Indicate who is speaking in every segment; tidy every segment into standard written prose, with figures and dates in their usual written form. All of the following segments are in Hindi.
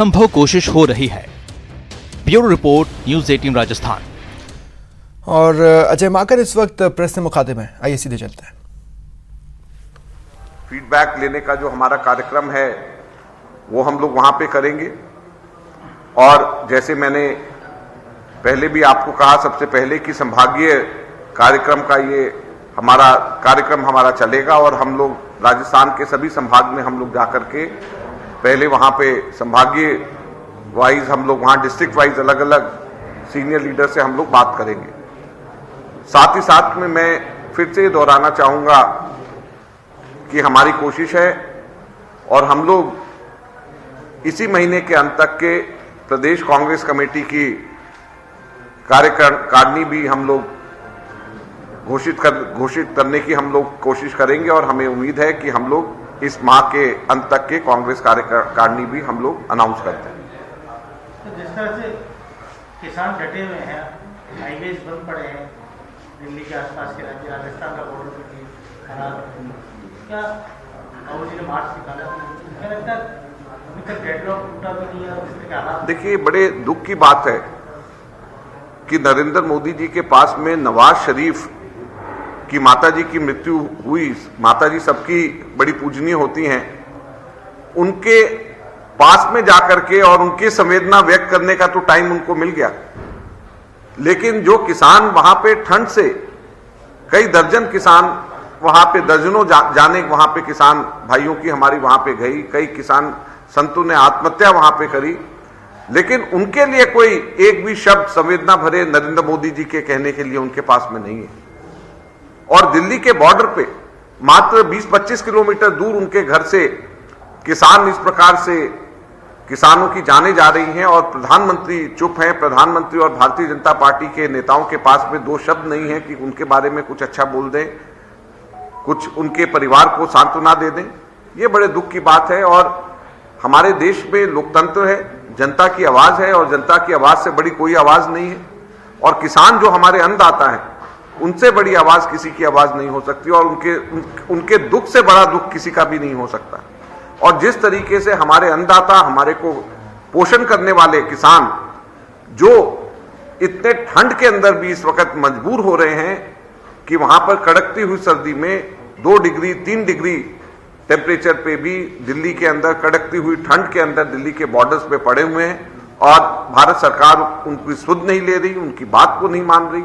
Speaker 1: संभव कोशिश हो रही है। Bureau report, news 18 Rajasthan.
Speaker 2: और अजय माकन इस वक्त प्रेस से मुखातिब हैं, आइए सीधे चलते हैं।
Speaker 3: फीडबैक लेने का जो हमारा कार्यक्रम है वो हम लोग वहां पे करेंगे। और जैसे मैंने पहले भी आपको कहा सबसे पहले कि संभागीय कार्यक्रम का ये कार्यक्रम हमारा चलेगा और हम लोग राजस्थान के सभी संभाग में हम लोग जाकर के पहले वहां पे संभागीय वाइज हम लोग वहां डिस्ट्रिक्ट वाइज अलग अलग सीनियर लीडर से हम लोग बात करेंगे। साथ ही साथ में मैं फिर से दोहराना चाहूंगा कि हमारी कोशिश है और हम लोग इसी महीने के अंत तक के प्रदेश कांग्रेस कमेटी की कार्यकारिणी भी हम लोग घोषित करने की हम लोग कोशिश करेंगे और हमें उम्मीद है कि हम लोग इस माह के अंत तक के कांग्रेस कार्यकारिणी भी हम लोग अनाउंस करते हैं।
Speaker 4: तो जिस तरह से किसान डटे हुए हैं, हाईवेज बंद पड़े हैं, दिल्ली के आसपास के राज्य राजस्थान का बॉर्डर भी खराब, क्या बाबू जी ने मार्च निकाला, क्या लगता है अभी तक डेडलॉक टूटा तो नहीं है? इस तरह के हालात
Speaker 3: देखिए, बड़े दुख की बात है कि नरेंद्र मोदी जी के पास में नवाज शरीफ की माताजी की मृत्यु हुई। माताजी सबकी बड़ी पूजनीय होती हैं, उनके पास में जाकर के और उनकी संवेदना व्यक्त करने का तो टाइम उनको मिल गया, लेकिन जो किसान वहां पे ठंड से कई दर्जन किसान वहां पे दर्जनों जाने वहां पे किसान भाइयों की हमारी वहां पे गई, कई किसान संतों ने आत्महत्या वहां पे करी, लेकिन उनके लिए कोई एक भी शब्द संवेदना भरे नरेंद्र मोदी जी के कहने के लिए उनके पास में नहीं है। और दिल्ली के बॉर्डर पे मात्र 20-25 किलोमीटर दूर उनके घर से किसान इस प्रकार से किसानों की जानें जा रही हैं और प्रधानमंत्री चुप हैं। प्रधानमंत्री और भारतीय जनता पार्टी के नेताओं के पास में दो शब्द नहीं है कि उनके बारे में कुछ अच्छा बोल दें, कुछ उनके परिवार को सांत्वना दे दें। ये बड़े दुख की बात है। और हमारे देश में लोकतंत्र है, जनता की आवाज है और जनता की आवाज से बड़ी कोई आवाज नहीं है। और किसान जो हमारे अन्नदाता हैं, उनसे बड़ी आवाज किसी की आवाज नहीं हो सकती और उनके दुख से बड़ा दुख किसी का भी नहीं हो सकता। और जिस तरीके से हमारे अन्नदाता, हमारे को पोषण करने वाले किसान जो इतने ठंड के अंदर भी इस वक्त मजबूर हो रहे हैं कि वहां पर कड़कती हुई सर्दी में 2 डिग्री 3 डिग्री टेम्परेचर पे भी दिल्ली के अंदर कड़कती हुई ठंड के अंदर दिल्ली के बॉर्डर्स पे पड़े हुए हैं और भारत सरकार उनकी सुध नहीं ले रही, उनकी बात को नहीं मान रही।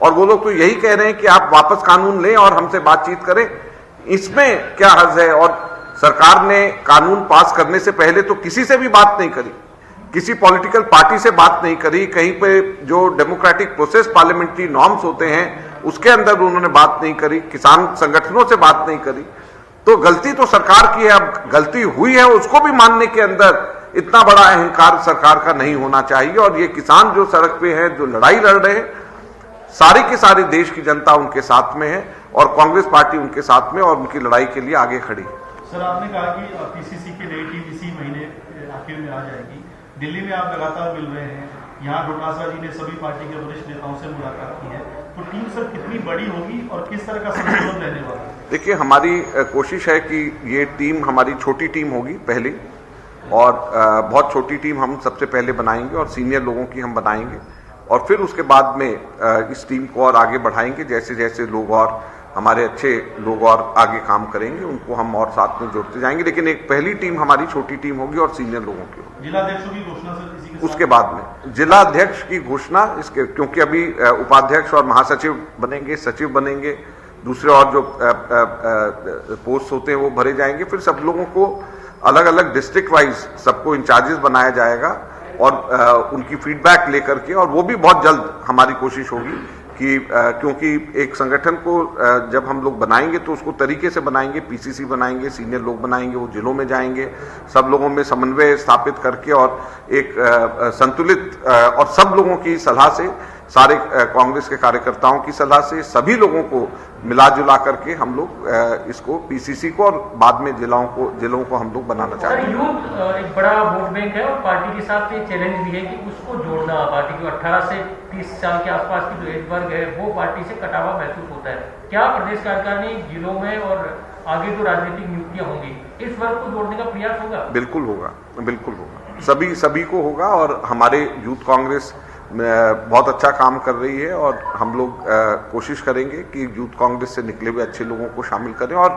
Speaker 3: और वो लोग तो यही कह रहे हैं कि आप वापस कानून लें और हमसे बातचीत करें। इसमें क्या हर्ज है? और सरकार ने कानून पास करने से पहले तो किसी से भी बात नहीं करी, किसी पॉलिटिकल पार्टी से बात नहीं करी, कहीं पे जो डेमोक्रेटिक प्रोसेस पार्लियामेंट्री नॉर्म्स होते हैं उसके अंदर उन्होंने बात नहीं करी, किसान संगठनों से बात नहीं करी। तो गलती तो सरकार की है। अब गलती हुई है उसको भी मानने के अंदर इतना बड़ा अहंकार सरकार का नहीं होना चाहिए। और ये किसान जो सड़क पे हैं, जो लड़ाई लड़ रहे हैं, सारी की सारी देश की जनता उनके साथ में है और कांग्रेस पार्टी उनके साथ में और उनकी लड़ाई के लिए आगे खड़ी है।
Speaker 4: सर, आपने कहा कि पीसीसी की नई टीम इसी महीने आखिर में आ जाएगी। दिल्ली में आप लगातार मिल रहे हैं, यहाँ डोटासरा जी ने सभी पार्टी के वरिष्ठ नेताओं से मुलाकात की है, तो टीम सर कितनी बड़ी होगी और किस तरह का संतुलन रहने वाला है?
Speaker 3: देखिए, हमारी कोशिश है कि ये टीम हमारी छोटी टीम होगी पहले, और बहुत छोटी टीम हम सबसे पहले बनाएंगे और सीनियर लोगों की हम बनाएंगे और फिर उसके बाद में इस टीम को और आगे बढ़ाएंगे। जैसे जैसे लोग और हमारे अच्छे लोग और आगे काम करेंगे उनको हम और साथ में जोड़ते जाएंगे, लेकिन एक पहली टीम हमारी छोटी टीम होगी और सीनियर लोगों की होगी।
Speaker 4: जिलाध्यक्षों की घोषणा सर इसी के
Speaker 3: उसके बाद में जिलाध्यक्ष की घोषणा इसके, क्योंकि अभी उपाध्यक्ष और महासचिव बनेंगे, सचिव बनेंगे, दूसरे और जो पोस्ट होते हैं वो भरे जाएंगे। फिर सब लोगों को अलग अलग डिस्ट्रिक्ट वाइज सबको इंचार्जेस बनाया जाएगा और उनकी फीडबैक लेकर के, और वो भी बहुत जल्द हमारी कोशिश होगी कि क्योंकि एक संगठन को जब हम लोग बनाएंगे तो उसको तरीके से बनाएंगे, पीसीसी बनाएंगे, सीनियर लोग बनाएंगे, वो जिलों में जाएंगे, सब लोगों में समन्वय स्थापित करके और एक संतुलित और सब लोगों की सलाह से, सारे कांग्रेस के कार्यकर्ताओं की सलाह से, सभी लोगों को मिला जुला करके हम लोग इसको पीसीसी को और बाद में जिलों को हम लोग बनाना चाहते हैं।
Speaker 5: यूथ एक बड़ा वोट बैंक है और पार्टी के साथ ये चैलेंज भी है कि उसको जोड़ना, पार्टी को 18 से 30 साल के आसपास की जो एज वर्ग है वो पार्टी से कटा हुआ महसूस होता है। क्या प्रदेश कार्यकारिणी जिलों में और आगे जो राजनीतिक नियुक्तियां होंगी इस वर्ग को जोड़ने का प्रयास होगा?
Speaker 3: बिल्कुल होगा, बिल्कुल होगा। सभी को होगा। और हमारे यूथ कांग्रेस बहुत अच्छा काम कर रही है और हम लोग कोशिश करेंगे कि यूथ कांग्रेस से निकले हुए अच्छे लोगों को शामिल करें। और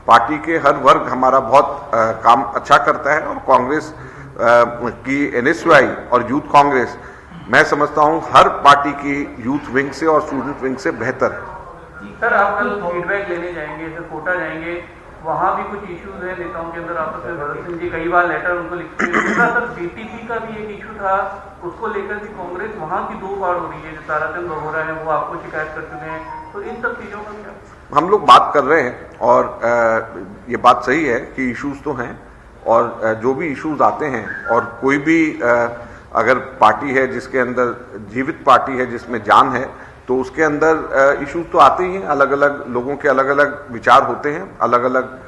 Speaker 3: पार्टी के हर वर्ग हमारा बहुत काम अच्छा करता है और कांग्रेस की NSUI और यूथ कांग्रेस मैं समझता हूं हर पार्टी की यूथ विंग से और स्टूडेंट विंग से बेहतर है।
Speaker 5: सर, आप कल फीडबैक लेने जाएंगे, फिर कोटा जाएंगे, वहाँ भी कुछ इश्यूज है नेताओं के अंदर आपस में। भगत सिंह जी कई बार लेटर उनको लिखते हैं। दूसरा सर, BTP का भी एक इशू था, उसको लेकर भी कांग्रेस वहाँ की 2 बार हो रही है। जो ताराचंद वगोरा है वो आपको शिकायत कर चुके हैं, तो इन सब चीज़ों का क्या?
Speaker 3: हम लोग बात कर रहे हैं और ये बात सही है कि इश्यूज तो हैं और जो भी इश्यूज आते हैं और कोई भी अगर पार्टी है जिसके अंदर जीवित पार्टी है जिसमें जान है तो उसके अंदर इश्यूज तो आते ही हैं। अलग अलग लोगों के अलग अलग विचार होते हैं, अलग अलग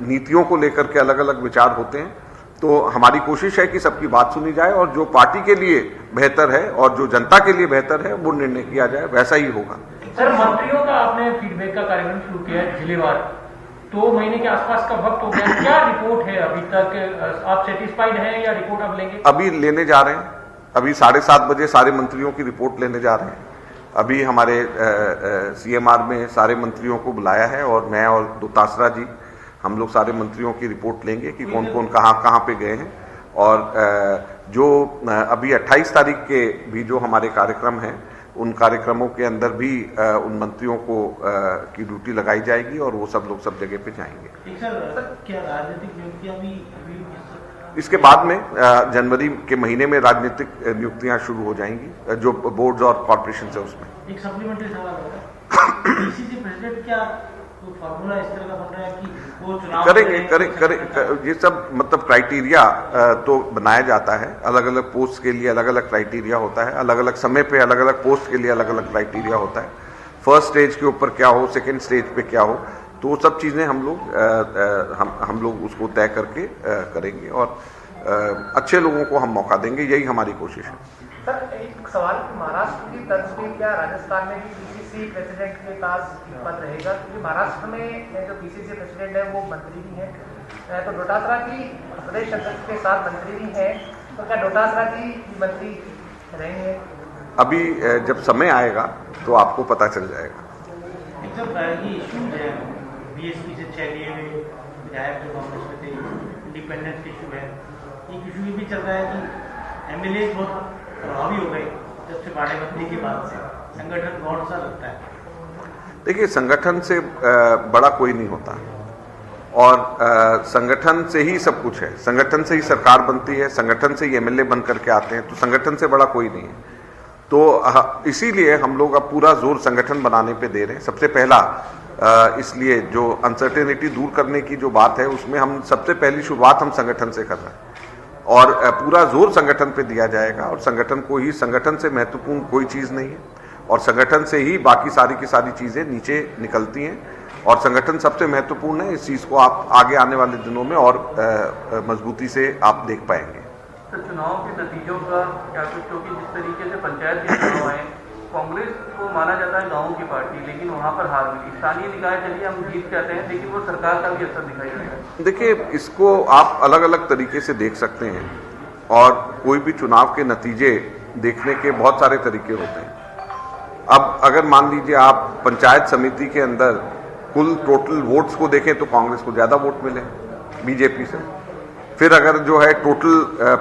Speaker 3: नीतियों को लेकर के अलग अलग विचार होते हैं। तो हमारी कोशिश है कि सबकी बात सुनी जाए और जो पार्टी के लिए बेहतर है और जो जनता के लिए बेहतर है वो निर्णय किया जाए, वैसा ही होगा।
Speaker 5: सर, मंत्रियों का आपने फीडबैक का कार्यक्रम शुरू किया है जिलेवार, 2 महीने के आसपास का वक्त हो गया, क्या रिपोर्ट है अभी तक? आप सेटिस्फाइड हैं या रिपोर्ट अब लेंगे?
Speaker 3: अभी लेने जा रहे हैं, अभी 7:30 बजे सारे मंत्रियों की रिपोर्ट लेने जा रहे हैं। अभी हमारे CMR में सारे मंत्रियों को बुलाया है और मैं और दोतासरा जी हम लोग सारे मंत्रियों की रिपोर्ट लेंगे कि कौन कौन कहाँ पे गए हैं। और जो अभी 28 तारीख के भी जो हमारे कार्यक्रम हैं उन कार्यक्रमों के अंदर भी उन मंत्रियों को की ड्यूटी लगाई जाएगी और वो सब लोग सब जगह पे जाएंगे।
Speaker 4: सर, क्या राजनीतिक नियुक्तियां भी
Speaker 3: इसके बाद में जनवरी के महीने में राजनीतिक नियुक्तियां शुरू हो जाएंगी जो बोर्ड्स और कॉर्पोरेशन है उसमें।
Speaker 4: एक सप्लीमेंट्री सवाल होगा, PCC प्रेसिडेंट क्या तो फार्मूला इस तरह का बन रहा है कि वो चुनाव
Speaker 3: करेंगे ये सब मतलब क्राइटेरिया तो बनाया जाता है। अलग अलग पोस्ट के लिए अलग अलग क्राइटेरिया होता है, अलग अलग समय पे अलग अलग पोस्ट के लिए अलग अलग क्राइटेरिया होता है। फर्स्ट स्टेज के ऊपर क्या हो, सेकेंड स्टेज पे क्या हो, तो वो सब चीजें हम लोग उसको तय करके करेंगे और अच्छे लोगों को हम मौका देंगे, यही हमारी कोशिश है।
Speaker 6: सर, एक सवाल, महाराष्ट्र की तर्ज पे क्या राजस्थान में भी PCC प्रेसिडेंट के पास पद रहेगा? क्योंकि महाराष्ट्र में जो PCC प्रेसिडेंट है वो मंत्री भी है, तो डोटासरा की प्रदेश अध्यक्ष के साथ मंत्री भी है, तो क्या डोटासरा की मंत्री रहेंगे?
Speaker 3: अभी जब समय आएगा तो आपको पता चल जाएगा।
Speaker 4: ये इशू है BSP से चलिए हुए विधायक जो कांग्रेस में थे, इंडिपेंडेंस इशू है। एक इशू ये भी चल रहा है कि MLA बहुत प्रभावी हो गए जब से बाड़ेबंदी के बाद से, संगठन कौन सा लगता है?
Speaker 3: देखिए, संगठन से बड़ा कोई नहीं होता और संगठन से ही सब कुछ है। संगठन से ही सरकार बनती है, संगठन से ही MLA बन करके आते हैं, तो संगठन से बड़ा कोई नहीं है। तो इसीलिए हम लोग अब पूरा जोर संगठन बनाने पे दे रहे हैं। सबसे पहला इसलिए जो अनसर्टेनिटी दूर करने की जो बात है उसमें हम सबसे पहली शुरुआत हम संगठन से कर रहे हैं और पूरा जोर संगठन पे दिया जाएगा। और संगठन को ही, संगठन से महत्वपूर्ण कोई चीज नहीं है और संगठन से ही बाकी सारी की सारी चीजें नीचे निकलती हैं और संगठन सबसे महत्वपूर्ण है। इस चीज को आप आगे आने वाले दिनों में और मजबूती से आप देख पाएंगे।
Speaker 5: तो चुनाव के नतीजों का क्या कुछ, क्योंकि जिस तरीके से पंचायत के चुनाव आए, कांग्रेस को माना जाता है गाँव की पार्टी, लेकिन वहाँ पर हार मिली। स्थानीय निकाय चलिए हम जीत जाते हैं, लेकिन वो सरकार का भी असर दिखाई देता है।
Speaker 3: देखिए, इसको आप अलग अलग तरीके से देख सकते हैं और कोई भी चुनाव के नतीजे देखने के बहुत सारे तरीके होते हैं। अब अगर मान लीजिए आप पंचायत समिति के अंदर कुल टोटल वोट्स को देखें तो कांग्रेस को ज्यादा वोट मिले बीजेपी से। फिर अगर जो है टोटल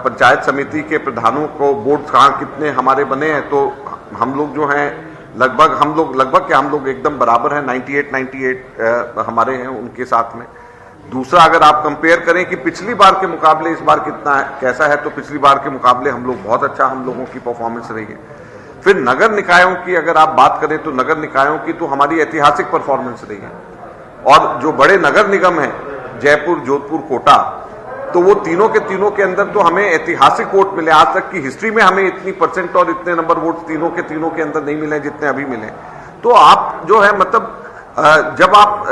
Speaker 3: पंचायत समिति के प्रधानों को वोट कहाँ कितने हमारे बने हैं तो हम लोग जो हैं लगभग हम लोग एकदम बराबर हैं, 98 हमारे हैं उनके साथ में। दूसरा, अगर आप कंपेयर करें कि पिछली बार के मुकाबले इस बार कितना है, कैसा है, तो पिछली बार के मुकाबले हम लोग बहुत अच्छा हम लोगों की परफॉर्मेंस रही है। फिर नगर निकायों की अगर आप बात करें तो नगर निकायों की तो हमारी ऐतिहासिक परफॉर्मेंस रही है और जो बड़े नगर निगम हैं जयपुर, जोधपुर, कोटा, तो वो तीनों के अंदर तो हमें ऐतिहासिक वोट मिले। आज तक की हिस्ट्री में हमें इतनी परसेंट और इतने नंबर वोट तीनों के अंदर नहीं मिले जितने अभी मिले। तो आप जो है मतलब जब आप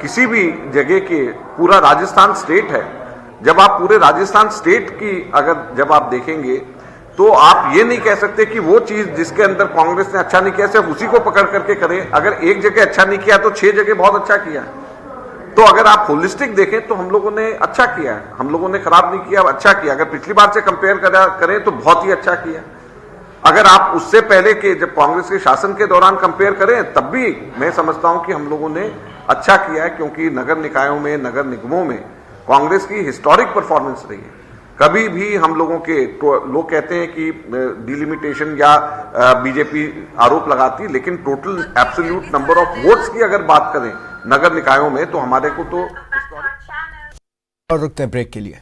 Speaker 3: किसी भी जगह के, पूरा राजस्थान स्टेट है, जब आप पूरे राजस्थान स्टेट की अगर जब आप देखेंगे तो आप ये नहीं कह सकते कि वो चीज जिसके अंदर कांग्रेस ने अच्छा नहीं किया सिर्फ उसी को पकड़ करके करें। अगर एक जगह अच्छा नहीं किया तो 6 जगह बहुत अच्छा किया। तो अगर आप होलिस्टिक देखें तो हम लोगों ने अच्छा किया है, हम लोगों ने खराब नहीं किया, अच्छा किया। अगर पिछली बार से कंपेयर करें तो बहुत ही अच्छा किया। अगर आप उससे पहले के जब कांग्रेस के शासन के दौरान कंपेयर करें तब भी मैं समझता हूं कि हम लोगों ने अच्छा किया है, क्योंकि नगर निकायों में, नगर निगमों में कांग्रेस की हिस्टोरिक परफॉर्मेंस रही है। कभी भी हम लोगों के लोग कहते हैं कि डिलिमिटेशन या बीजेपी आरोप लगाती, लेकिन total absolute number of votes की अगर बात करें नगर निकायों में तो हमारे को तो
Speaker 2: और रुकते हैं ब्रेक के लिए।